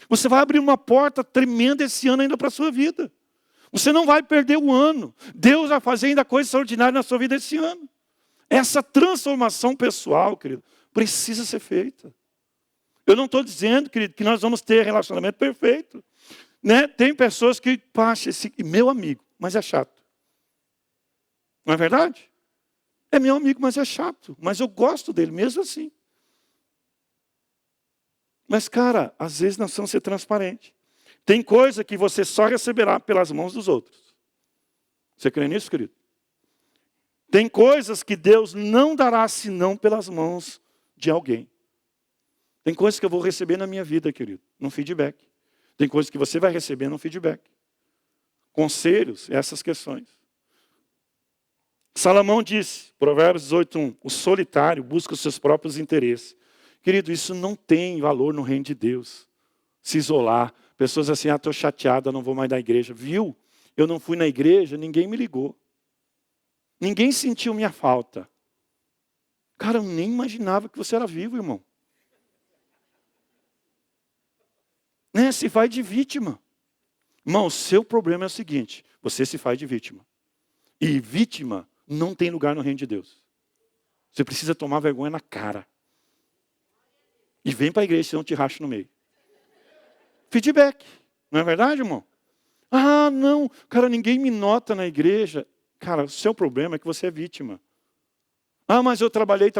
Você vai abrir uma porta tremenda esse ano ainda para a sua vida. Você não vai perder o ano. Deus vai fazer ainda coisa extraordinária na sua vida esse ano. Essa transformação pessoal, querido, precisa ser feita. Eu não estou dizendo, querido, que nós vamos ter relacionamento perfeito. Né? Tem pessoas que, paxa, esse meu amigo, mas é chato. Não é verdade? É meu amigo, mas é chato. Mas eu gosto dele mesmo assim. Mas, cara, às vezes nós precisamos ser transparentes. Tem coisa que você só receberá pelas mãos dos outros. Você crê nisso, querido? Tem coisas que Deus não dará senão pelas mãos de alguém. Tem coisas que eu vou receber na minha vida, querido, no feedback. Tem coisas que você vai receber no feedback. Conselhos, essas questões. Salomão disse, Provérbios 18:1, o solitário busca os seus próprios interesses. Querido, isso não tem valor no reino de Deus. Se isolar. Pessoas assim, estou chateada, não vou mais na igreja. Viu? Eu não fui na igreja, ninguém me ligou. Ninguém sentiu minha falta. Cara, eu nem imaginava que você era vivo, irmão. Né? Se faz de vítima. Irmão, o seu problema é o seguinte, você se faz de vítima. E vítima não tem lugar no reino de Deus. Você precisa tomar vergonha na cara. E vem para a igreja, senão eu te racho no meio. Feedback. Não é verdade, irmão? Ah, não. Cara, ninguém me nota na igreja. Cara, o seu problema é que você é vítima. Ah, mas eu trabalhei,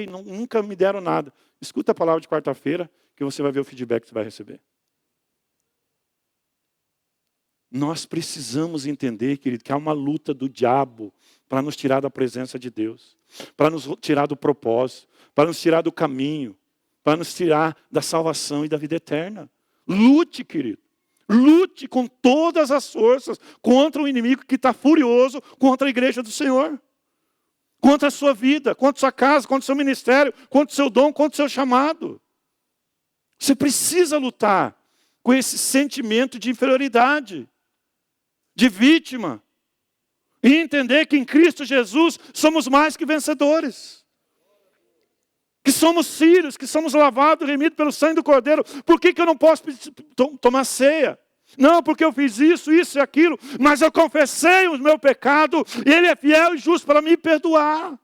nunca me deram nada. Escuta a palavra de quarta-feira, que você vai ver o feedback que você vai receber. Nós precisamos entender, querido, que há uma luta do diabo para nos tirar da presença de Deus. Para nos tirar do propósito. Para nos tirar do caminho. Para nos tirar da salvação e da vida eterna. Lute, querido. Lute com todas as forças contra o inimigo que está furioso contra a igreja do Senhor. Contra a sua vida, contra a sua casa, contra o seu ministério, contra o seu dom, contra o seu chamado. Você precisa lutar com esse sentimento de inferioridade, de vítima. E entender que em Cristo Jesus somos mais que vencedores. Que somos filhos, que somos lavados, remidos pelo sangue do Cordeiro. Por que eu não posso tomar ceia? Não, porque eu fiz isso e aquilo. Mas eu confessei o meu pecado. E Ele é fiel e justo para me perdoar.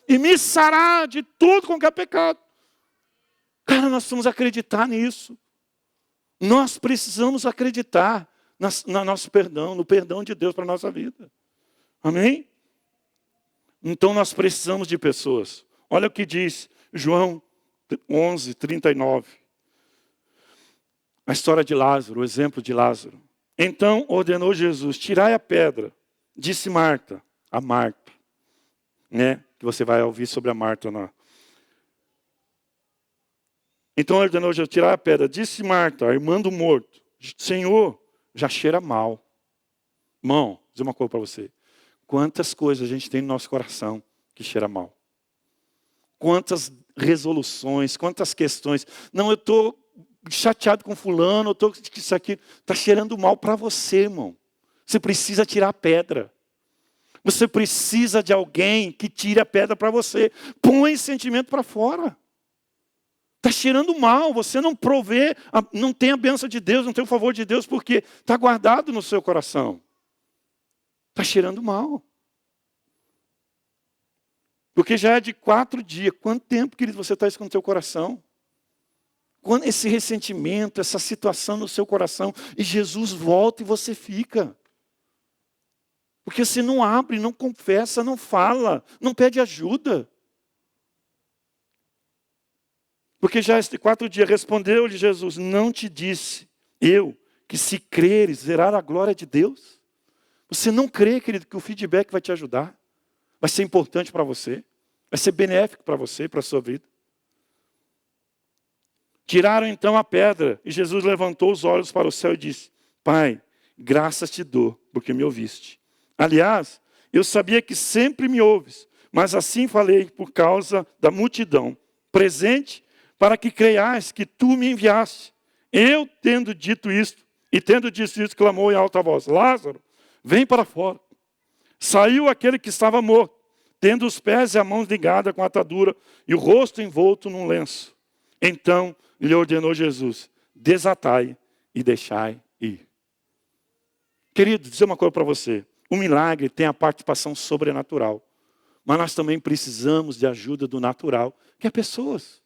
E me sarar de tudo com que é pecado. Cara, nós precisamos acreditar nisso. Nós precisamos acreditar no nosso perdão, no perdão de Deus para a nossa vida. Amém? Então nós precisamos de pessoas. Olha o que diz João 11:39. A história de Lázaro, o exemplo de Lázaro. Então ordenou Jesus, tirai a pedra. Disse Marta, a Marta. Né? Que você vai ouvir sobre a Marta. Não. Então ordenou Jesus, tirai a pedra. Disse Marta, a irmã do morto. Senhor, já cheira mal. Irmão, vou dizer uma coisa para você. Quantas coisas a gente tem no nosso coração que cheira mal. Quantas resoluções, quantas questões. Não, eu estou chateado com fulano, eu estou isso aqui. Está cheirando mal para você, irmão. Você precisa tirar a pedra. Você precisa de alguém que tire a pedra para você. Põe esse sentimento para fora. Está cheirando mal, você não provê, não tem a bênção de Deus, não tem o favor de Deus, porque está guardado no seu coração. Está cheirando mal. Porque já é de 4 dias. Quanto tempo, querido, você está isso no seu coração? Quando esse ressentimento, essa situação no seu coração, e Jesus volta e você fica. Porque você não abre, não confessa, não fala, não pede ajuda. Porque já estes 4 dias respondeu-lhe Jesus, não te disse eu que se creres verá a glória de Deus? Você não crê, querido, que o feedback vai te ajudar? Vai ser importante para você? Vai ser benéfico para você, para a sua vida? Tiraram então a pedra e Jesus levantou os olhos para o céu e disse, Pai, graças te dou, porque me ouviste. Aliás, eu sabia que sempre me ouves, mas assim falei por causa da multidão presente, para que creias que tu me enviaste. Eu, tendo dito isto, clamou em alta voz, Lázaro, vem para fora. Saiu aquele que estava morto, tendo os pés e as mãos ligadas com atadura e o rosto envolto num lenço. Então lhe ordenou Jesus, desatai e deixai ir. Querido, dizer uma coisa para você. O milagre tem a participação sobrenatural. Mas nós também precisamos de ajuda do natural, que é pessoas.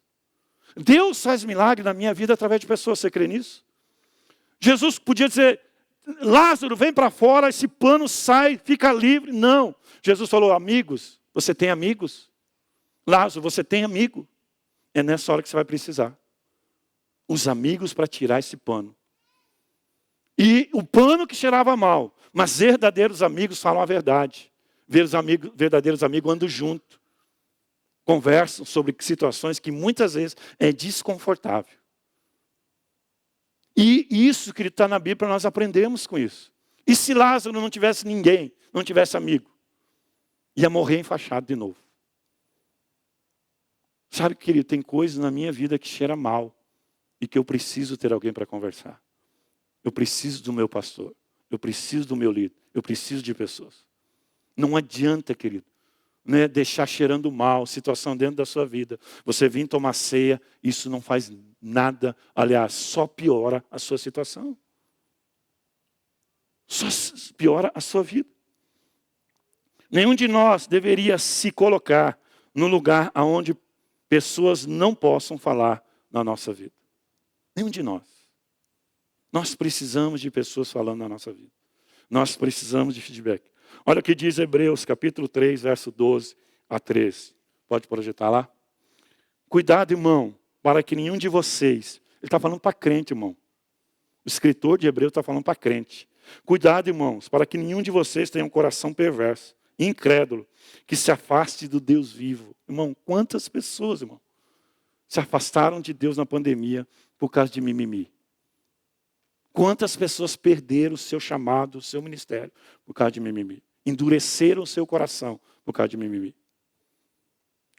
Deus faz milagre na minha vida através de pessoas. Você crê nisso? Jesus podia dizer, Lázaro, vem para fora, esse pano sai, fica livre. Não. Jesus falou, amigos, você tem amigos? Lázaro, você tem amigo? É nessa hora que você vai precisar. Os amigos para tirar esse pano. E o pano que cheirava mal. Mas verdadeiros amigos falam a verdade. Verdadeiros amigos andam junto. Conversam sobre situações que muitas vezes é desconfortável. E isso que está na Bíblia, para nós aprendermos com isso. E se Lázaro não tivesse ninguém, não tivesse amigo, ia morrer enfaixado de novo. Sabe, querido, tem coisas na minha vida que cheira mal e que eu preciso ter alguém para conversar. Eu preciso do meu pastor, eu preciso do meu líder, eu preciso de pessoas. Não adianta, querido, né, deixar cheirando mal, situação dentro da sua vida. Você vir tomar ceia, isso não faz nada, aliás, só piora a sua situação. Só piora a sua vida. Nenhum de nós deveria se colocar no lugar onde pessoas não possam falar na nossa vida. Nenhum de nós. Nós precisamos de pessoas falando na nossa vida. Nós precisamos de feedback. Olha o que diz Hebreus, capítulo 3, verso 12 a 13. Pode projetar lá? Cuidado, irmão, para que nenhum de vocês... Ele está falando para crente, irmão. O escritor de Hebreus está falando para crente. Cuidado, irmãos, para que nenhum de vocês tenha um coração perverso, incrédulo, que se afaste do Deus vivo. Irmão, quantas pessoas, irmão, se afastaram de Deus na pandemia por causa de mimimi? Quantas pessoas perderam o seu chamado, o seu ministério, por causa de mimimi? Endureceram o seu coração por causa de mimimi.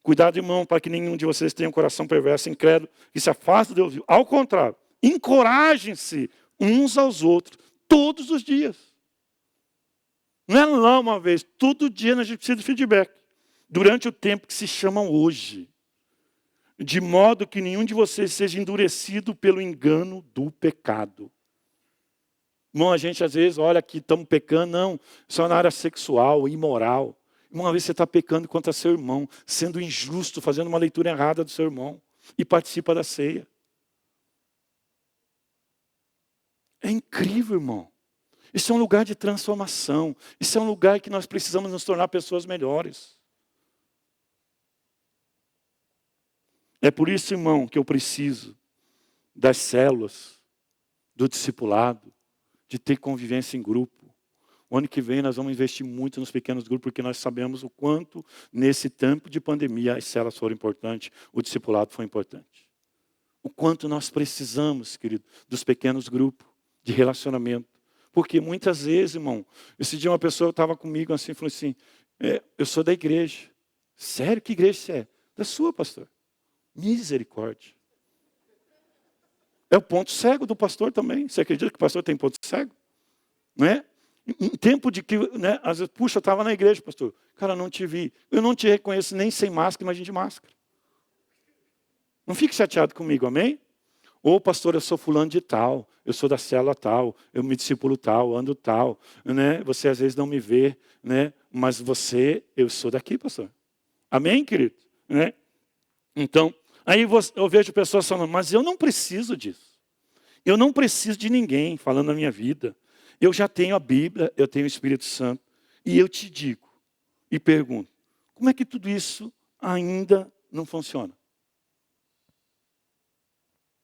Cuidado, irmão, para que nenhum de vocês tenha um coração perverso, incrédulo, que se afaste de Deus vivo. Ao contrário, encorajem-se uns aos outros, todos os dias. Não é lá uma vez, todo dia a gente precisa de feedback. Durante o tempo que se chama hoje. De modo que nenhum de vocês seja endurecido pelo engano do pecado. Irmão, a gente às vezes olha que estamos pecando, não, só na área sexual, imoral. Uma vez você está pecando contra seu irmão, sendo injusto, fazendo uma leitura errada do seu irmão, e participa da ceia. É incrível, irmão. Isso é um lugar de transformação. Isso é um lugar que nós precisamos nos tornar pessoas melhores. É por isso, irmão, que eu preciso das células, do discipulado, de ter convivência em grupo. O ano que vem nós vamos investir muito nos pequenos grupos, porque nós sabemos o quanto, nesse tempo de pandemia, as células foram importantes, o discipulado foi importante. O quanto nós precisamos, querido, dos pequenos grupos de relacionamento. Porque muitas vezes, irmão, esse dia uma pessoa estava comigo assim, falou assim, eu sou da igreja. Sério? Que igreja você é? Da sua, pastor. Misericórdia. É o ponto cego do pastor também. Você acredita que o pastor tem ponto cego? Não é? Em tempo de que, né, às vezes, puxa, eu estava na igreja, pastor. Cara, não te vi. Eu não te reconheço nem sem máscara, imagina de máscara. Não fique chateado comigo, amém? Ou, pastor, eu sou fulano de tal, eu sou da célula tal, eu me discipulo tal, ando tal. Né? Você às vezes não me vê, né? Mas eu sou daqui, pastor. Amém, querido? Né? Então, aí eu vejo pessoas falando, mas eu não preciso disso. Eu não preciso de ninguém falando na minha vida. Eu já tenho a Bíblia, eu tenho o Espírito Santo. E eu te digo e pergunto, como é que tudo isso ainda não funciona?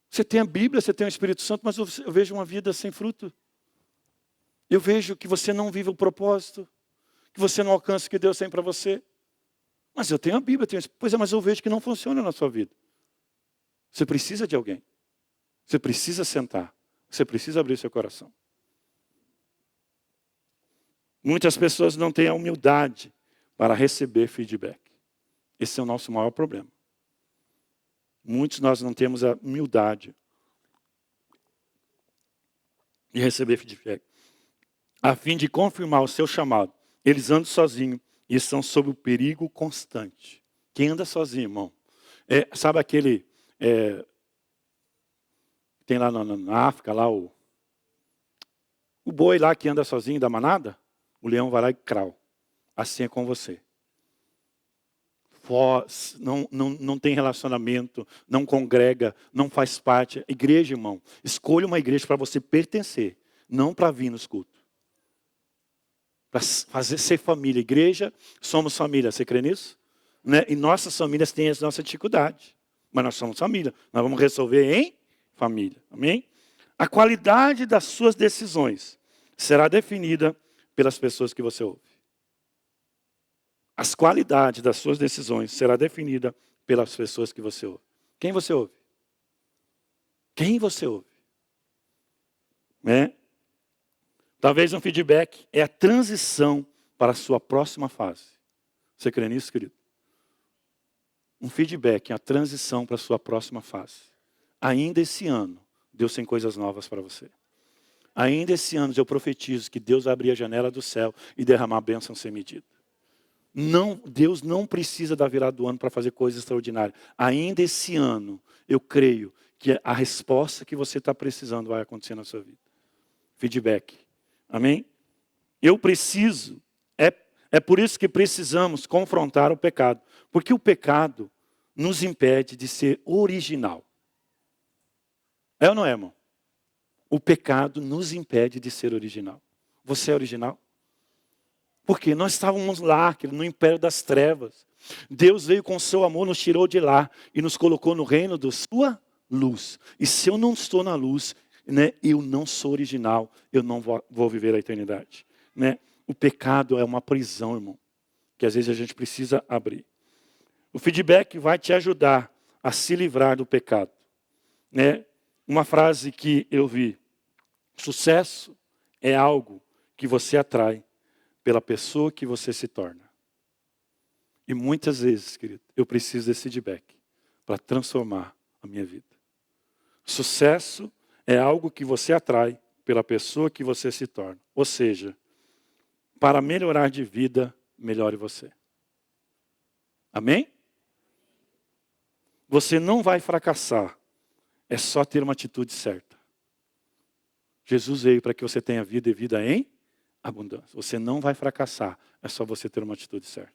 Você tem a Bíblia, você tem o Espírito Santo, mas eu vejo uma vida sem fruto. Eu vejo que você não vive o propósito, que você não alcança o que Deus tem para você. Mas eu tenho a Bíblia, pois é, mas eu vejo que não funciona na sua vida. Você precisa de alguém. Você precisa sentar. Você precisa abrir seu coração. Muitas pessoas não têm a humildade para receber feedback. Esse é o nosso maior problema. Muitos de nós não temos a humildade de receber feedback. A fim de confirmar o seu chamado, eles andam sozinhos e estão sob o perigo constante. Quem anda sozinho, irmão? Sabe aquele... tem lá na África, lá o O boi lá que anda sozinho da manada, o leão vai lá e crau. Assim é com você. Não tem relacionamento, não congrega, não faz parte. Igreja, irmão, escolha uma igreja para você pertencer, não para vir nos cultos. Para ser família. Igreja, somos família, você crê nisso? Né? E nossas famílias têm as nossas dificuldades, mas nós somos família. Nós vamos resolver em família, amém? A qualidade das suas decisões será definida pelas pessoas que você ouve. As qualidades das suas decisões será definida pelas pessoas que você ouve. Quem você ouve? Quem você ouve? Né? Talvez um feedback é a transição para a sua próxima fase. Você crê nisso, querido? Um feedback é a transição para a sua próxima fase. Ainda esse ano, Deus tem coisas novas para você. Ainda esse ano eu profetizo que Deus vai abrir a janela do céu e derramar bênção sem medida. Não, Deus não precisa da virada do ano para fazer coisas extraordinárias. Ainda esse ano, eu creio que a resposta que você está precisando vai acontecer na sua vida. Feedback. Amém? É por isso que precisamos confrontar o pecado. Porque o pecado nos impede de ser original. É ou não é, irmão? O pecado nos impede de ser original. Você é original? Porque nós estávamos lá, no império das trevas. Deus veio com o seu amor, nos tirou de lá e nos colocou no reino da sua luz. E se eu não estou na luz, né, eu não sou original, eu não vou viver a eternidade. Né? O pecado é uma prisão, irmão, que às vezes a gente precisa abrir. O feedback vai te ajudar a se livrar do pecado. Né? Uma frase que eu vi: sucesso é algo que você atrai pela pessoa que você se torna. E muitas vezes, querido, eu preciso desse feedback para transformar a minha vida. Sucesso é algo que você atrai pela pessoa que você se torna. Ou seja, para melhorar de vida, melhore você. Amém? Você não vai fracassar. É só ter uma atitude certa. Jesus veio para que você tenha vida e vida em abundância. Você não vai fracassar. É só você ter uma atitude certa.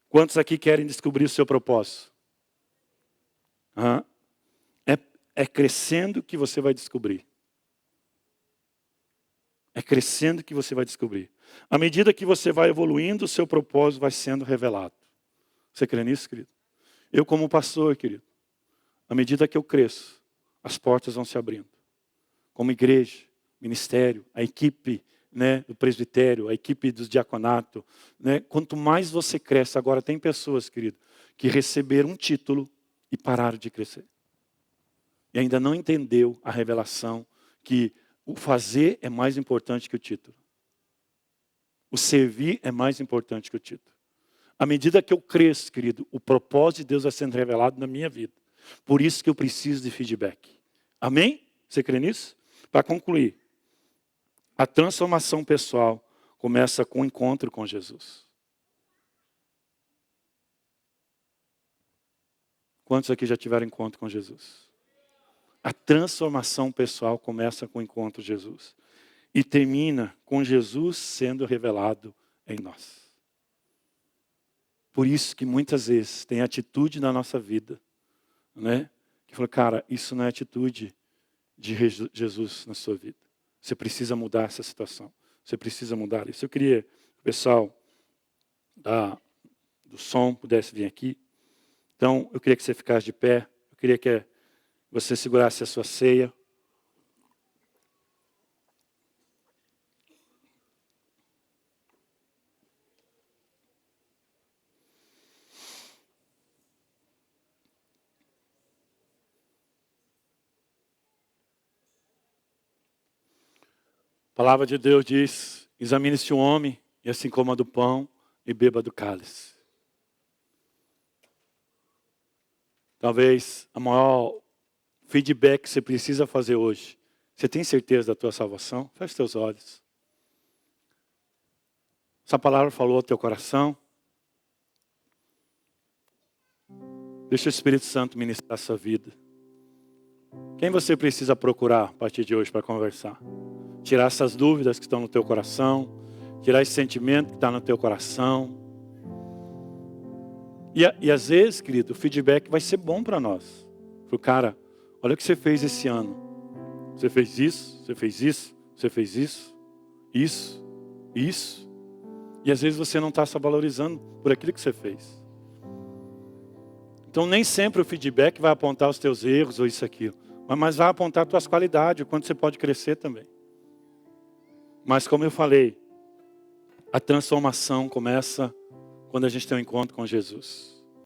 Quantos aqui querem descobrir o seu propósito? É crescendo que você vai descobrir. É crescendo que você vai descobrir. À medida que você vai evoluindo, o seu propósito vai sendo revelado. Você crê nisso, querido? Eu como pastor, querido, à medida que eu cresço, as portas vão se abrindo. Como igreja, ministério, a equipe, né, do presbitério, a equipe dos diaconato. Né, quanto mais você cresce, agora tem pessoas, querido, que receberam um título e pararam de crescer. E ainda não entendeu a revelação que o fazer é mais importante que o título. O servir é mais importante que o título. À medida que eu cresço, querido, o propósito de Deus vai sendo revelado na minha vida. Por isso que eu preciso de feedback. Amém? Você crê nisso? Para concluir, a transformação pessoal começa com o encontro com Jesus. Quantos aqui já tiveram encontro com Jesus? A transformação pessoal começa com o encontro com Jesus. E termina com Jesus sendo revelado em nós. Por isso que muitas vezes tem atitude na nossa vida, né? Que fala, cara, isso não é atitude de Jesus na sua vida. Você precisa mudar essa situação. Você precisa mudar isso. Eu queria que o pessoal do som pudesse vir aqui. Então, eu queria que você ficasse de pé. Eu queria que você segurasse a sua ceia. A palavra de Deus diz, examine-se o homem, e assim coma do pão e beba do cálice. Talvez a maior feedback que você precisa fazer hoje. Você tem certeza da tua salvação? Feche teus olhos. Essa palavra falou ao teu coração. Deixa o Espírito Santo ministrar a sua vida. Quem você precisa procurar a partir de hoje para conversar? Tirar essas dúvidas que estão no teu coração, tirar esse sentimento que está no teu coração. E às vezes, querido, o feedback vai ser bom para nós. Pro cara, olha o que você fez esse ano. Você fez isso, você fez isso, você fez isso, isso. E às vezes você não está se valorizando por aquilo que você fez. Então nem sempre o feedback vai apontar os teus erros ou isso, aquilo. Mas vai apontar as tuas qualidades, o quanto você pode crescer também. Mas como eu falei, a transformação começa quando a gente tem um encontro com Jesus.